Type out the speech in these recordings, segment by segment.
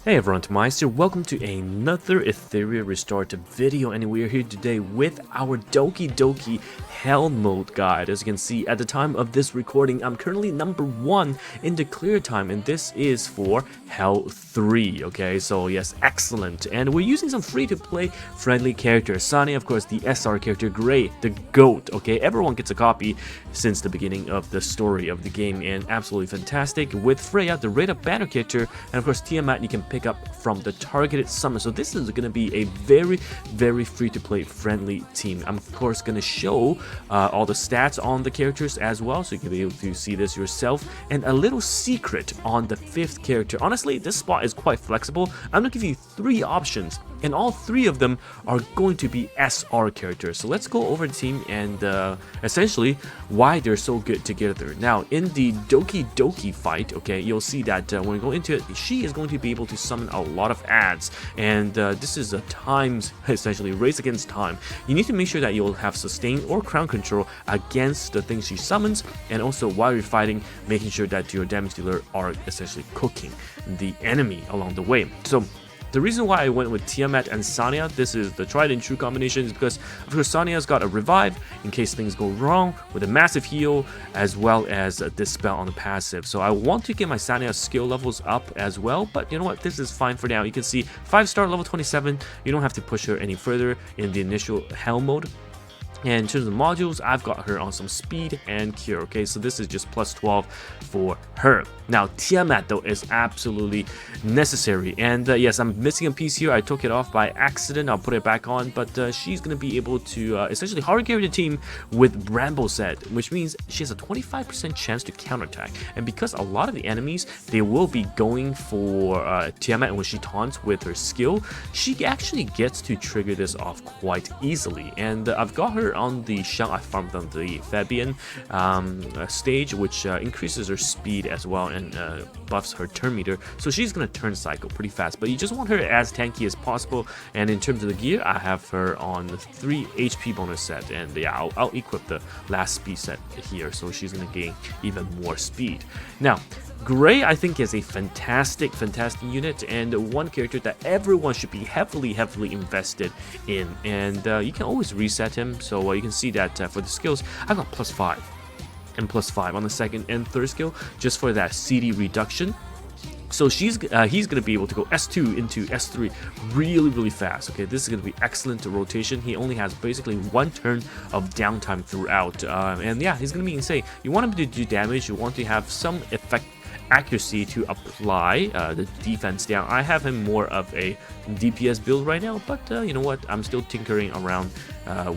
Hey everyone, TimaeuSS here. Welcome to another Etheria Restart video, and we are here today with our Doki Hell Mode guide. As you can see, at the time of this recording, I'm currently number 1 in the clear time, and this is for Hell 3, okay? So yes, excellent. And we're using some free-to-play friendly characters. Sani, of course, the SR character, Gray, the GOAT, okay? Everyone gets a copy since the beginning of the story of the game, and absolutely fantastic. With Freya, the rated banner character, and of course, Tiamat, you can pick up from the targeted summon. So this is going to be a very free-to-play friendly team. I'm of course going to show all the stats on the characters as well, so you can be able to see this yourself. And a little secret on the 5th character. Honestly, this spot is quite flexible. I'm going to give you 3 options, and all 3 of them are going to be SR characters. So let's go over the team and essentially why they're so good together. Now, in the Doki fight, okay, you'll see that when we go into it, she is going to be able to summon a lot of ads, and this is a times, essentially race against time. You need to make sure that you'll have sustain or crown control against the things she summons, and also while you're fighting, making sure that your damage dealer are essentially cooking the enemy along the way. So the reason why I went with Tiamat and Sanya, this is the tried and true combination, is because of course Sanya's got a revive in case things go wrong, with a massive heal, as well as a dispel on the passive. So I want to get my Sanya skill levels up as well, but you know what, this is fine for now. You can see 5-star level 27, you don't have to push her any further in the initial hell mode. And in terms of modules, I've got her on some speed and cure, okay? So this is just plus 12 for her. Now, Tiamat, though, is absolutely necessary. And yes, I'm missing a piece here. I took it off by accident. I'll put it back on. But she's going to be able to essentially hard carry the team with Bramble set, which means she has a 25% chance to counterattack. And because a lot of the enemies, they will be going for Tiamat, and when she taunts with her skill, she actually gets to trigger this off quite easily. And I've got her on the shell. I farmed on the Fabian stage, which increases her speed as well and buffs her turn meter, so she's gonna turn cycle pretty fast, but you just want her as tanky as possible. And in terms of the gear, I have her on the 3 HP bonus set, and yeah, I'll equip the last speed set here, so she's gonna gain even more speed. Now, Gray, I think, is a fantastic unit, and one character that everyone should be heavily invested in. And you can always reset him, so you can see that for the skills, I got plus 5 and plus 5 on the 2nd and 3rd skill, just for that CD reduction. So he's gonna be able to go S2 into S3 really fast. Okay, this is gonna be excellent rotation. He only has basically 1 turn of downtime throughout, and yeah, he's gonna be insane. You want him to do damage. You want to have some effect accuracy to apply the defense down. I have him more of a DPS build right now, but you know what, I'm still tinkering around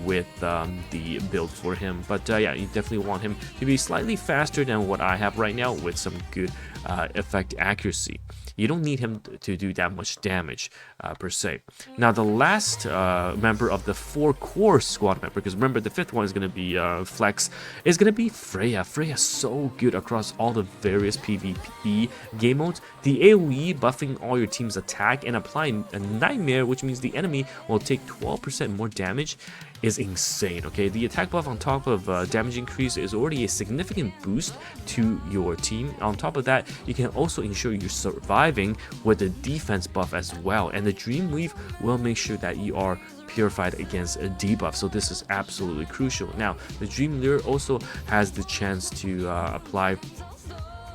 with the build for him. But yeah, you definitely want him to be slightly faster than what I have right now, with some good effect accuracy. You don't need him to do that much damage per se. Now, the last member of the 4 core squad member, because remember the 5th one is going to be Flex, is going to be Freya. Freya's so good across all the various PvP game modes. The AoE buffing all your team's attack and applying a nightmare, which means the enemy will take 12% more damage, is insane. Okay, the attack buff on top of damage increase is already a significant boost to your team. On top of that, you can also ensure you're surviving with the defense buff as well, and the Dream Weave will make sure that you are purified against a debuff, so this is absolutely crucial. Now, the Dream Lure also has the chance to apply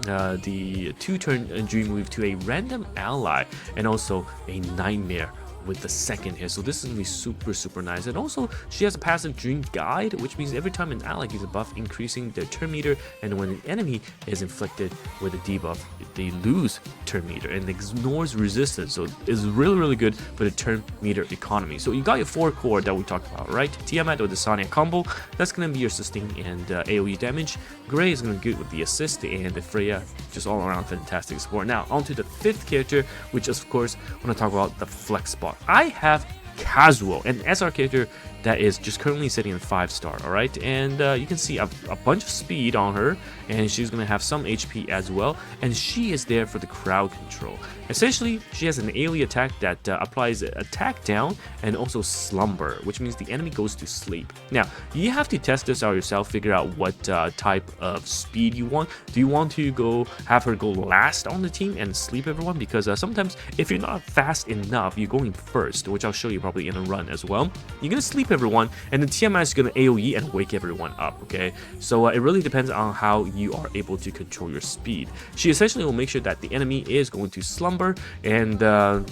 the 2-turn Dream Weave to a random ally, and also a Nightmare with the 2nd hit. So this is gonna be super nice. And also, she has a passive Dream Guide, which means every time an ally gets a buff, increasing their turn meter, and when an enemy is inflicted with a debuff, they lose turn meter and ignores resistance. So it's really good for the turn meter economy. So you got your 4 core that we talked about, right? Tiamat or the Sanya combo, that's gonna be your sustain and AoE damage. Gray is gonna be good with the assist, and the Freya, just all around fantastic support. Now, onto the 5th character, which is, of course, when I talk about the flex spot. I have Casual, an SR character that is just currently sitting in 5-star, alright? And you can see a bunch of speed on her, and she's gonna have some HP as well, and she is there for the crowd control. Essentially, she has an AoE attack that applies attack down and also slumber, which means the enemy goes to sleep. Now, you have to test this out yourself, figure out what type of speed you want. Do you want to have her go last on the team and sleep everyone? Because sometimes if you're not fast enough, you're going first, which I'll show you probably in a run as well. You're gonna sleep everyone, and the Tiamat is gonna AoE and wake everyone up, okay? So it really depends on how you are able to control your speed. She essentially will make sure that the enemy is going to slumber and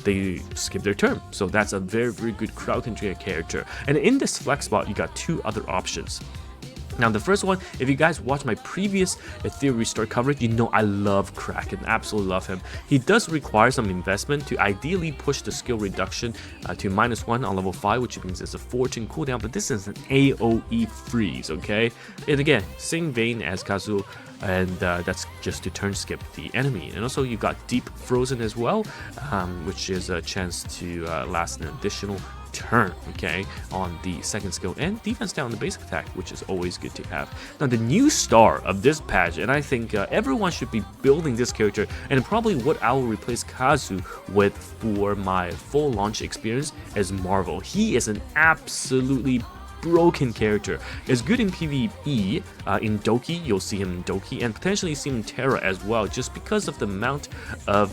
they skip their turn. So that's a very, very good crowd control character. And in this flex spot, you got two other options. Now, the first one, if you guys watch my previous Etheria restart coverage, you know I love Kraken, absolutely love him. He does require some investment to ideally push the skill reduction to -1 on level 5, which means it's a fortune cooldown, but this is an AoE freeze, okay? And again, same vein as Kazuo, and that's just to turn skip the enemy. And also you got Deep Frozen as well, which is a chance to last an additional turn, okay, on the second skill, and defense down the basic attack, which is always good to have. Now, the new star of this patch, and I think everyone should be building this character, and probably what I will replace Kazu with for my full launch experience, is Marvel. He is an absolutely broken character. Is good in PvE, in Doki, you'll see him in Doki, and potentially see him in Terra as well, just because of the amount of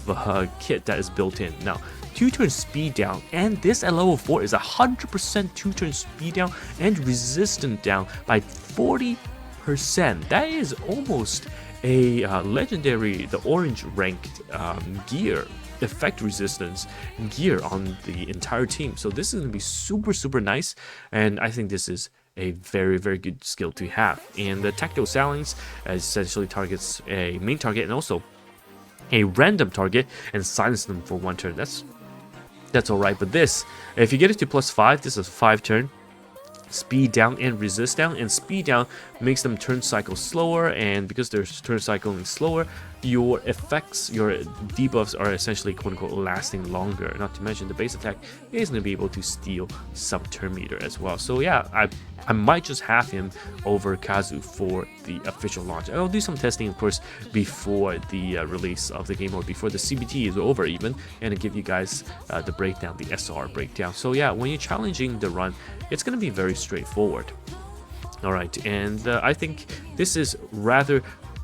kit that is built in. Now, 2-turn speed down, and this at level 4 is 100% 2-turn speed down and resistance down by 40%. That is almost a legendary, the orange ranked gear effect resistance gear on the entire team. So this is going to be super, super nice, and I think this is a very, very good skill to have. And the tactical silence essentially targets a main target and also a random target and silence them for 1 turn. That's alright, but this, if you get it to +5, this is 5 turn. Speed down and resist down, and speed down makes them turn cycle slower, and because they're turn cycling slower, your effects, your debuffs are essentially quote-unquote lasting longer. Not to mention the base attack is going to be able to steal some turn meter as well. So yeah, I might just have him over Kazu for the official launch. I'll do some testing, of course, before the release of the game, or before the CBT is over even, and give you guys the breakdown, the SR breakdown. So yeah, when you're challenging the run, it's going to be very straightforward. Alright, and I think this is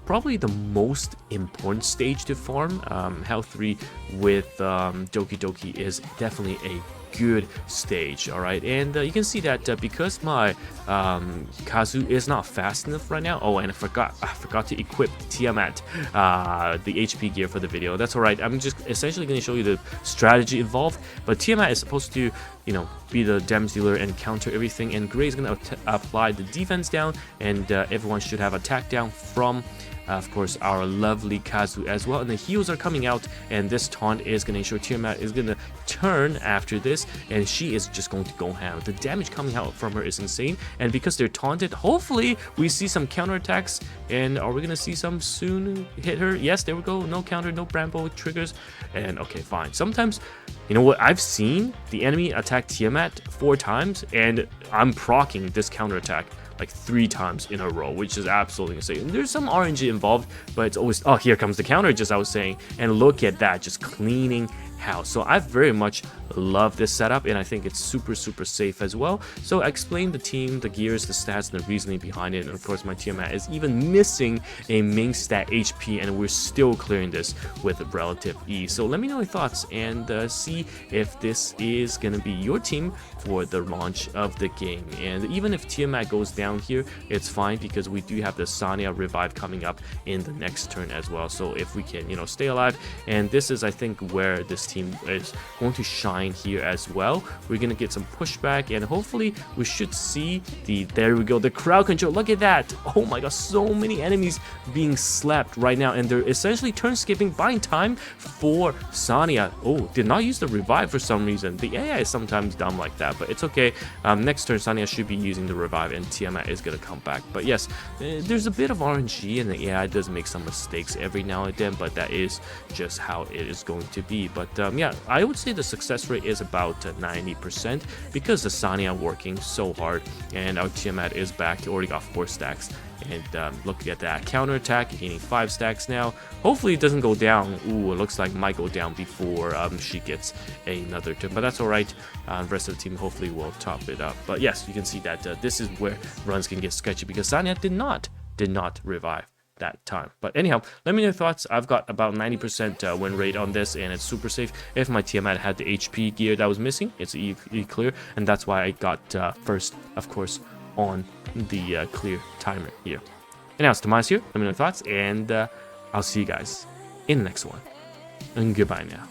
probably the most important stage to farm. Hell 3 with Doki Doki is definitely a good stage, alright? And you can see that because my Kazu is not fast enough right now. Oh, and I forgot to equip Tiamat, the HP gear for the video. That's alright. I'm just essentially going to show you the strategy involved. But Tiamat is supposed to, you know, be the damage dealer and counter everything, and Gray is going to apply the defense down, and everyone should have attack down from of course our lovely Kazu as well. And the heals are coming out, and this taunt is going to ensure Tiamat is going to turn after this, and she is just going to go ham. The damage coming out from her is insane, and because they're taunted, hopefully we see some counterattacks. And are we going to see some soon hit her? Yes, there we go. No counter, no Bramble triggers, and okay, fine. Sometimes, you know what, I've seen the enemy attack Tiamat 4 times, and I'm proccing this counterattack like 3 times in a row, which is absolutely insane. There's some RNG involved, but it's always, oh, here comes the counter, just I was saying, and look at that, just cleaning house. So I very much love this setup, and I think it's super, super safe as well. So I explained the team, the gears, the stats, and the reasoning behind it. And of course, my Tiamat is even missing a main stat HP, and we're still clearing this with relative ease. So let me know your thoughts, and see if this is gonna be your team for the launch of the game. And even if Tiamat goes down here, it's fine, because we do have the Sanya revive coming up in the next turn as well. So if we can, you know, stay alive, and this is, I think, where this team is going to shine here as well. We're gonna get some pushback, and hopefully we should see there we go, the crowd control. Look at that. Oh my god, so many enemies being slapped right now, and they're essentially turn skipping, buying time for Sanya. Oh, did not use the revive for some reason. The AI is sometimes dumb like that, but it's okay. Next turn Sanya should be using the revive, and Tiamat is gonna come back. But yes, there's a bit of RNG, and the AI does make some mistakes every now and then, but that is just how it is going to be. But yeah, I would say the success rate is about 90% because the Sanya working so hard and our Tiamat is back. He already got 4 stacks. And look at that counter attack, gaining 5 stacks now. Hopefully it doesn't go down. Ooh, it looks like it might go down before she gets another turn, but that's alright. The rest of the team hopefully will top it up. But yes, you can see that this is where runs can get sketchy because Sanya did not revive that time. But anyhow, let me know your thoughts. I've got about 90% win rate on this, and it's super safe. If my Tiamat had the HP gear that was missing, it's E clear, and that's why I got first, of course, on the clear timer here. And now it's TimaeuSS here. Let me know your thoughts, and I'll see you guys in the next one. And goodbye now.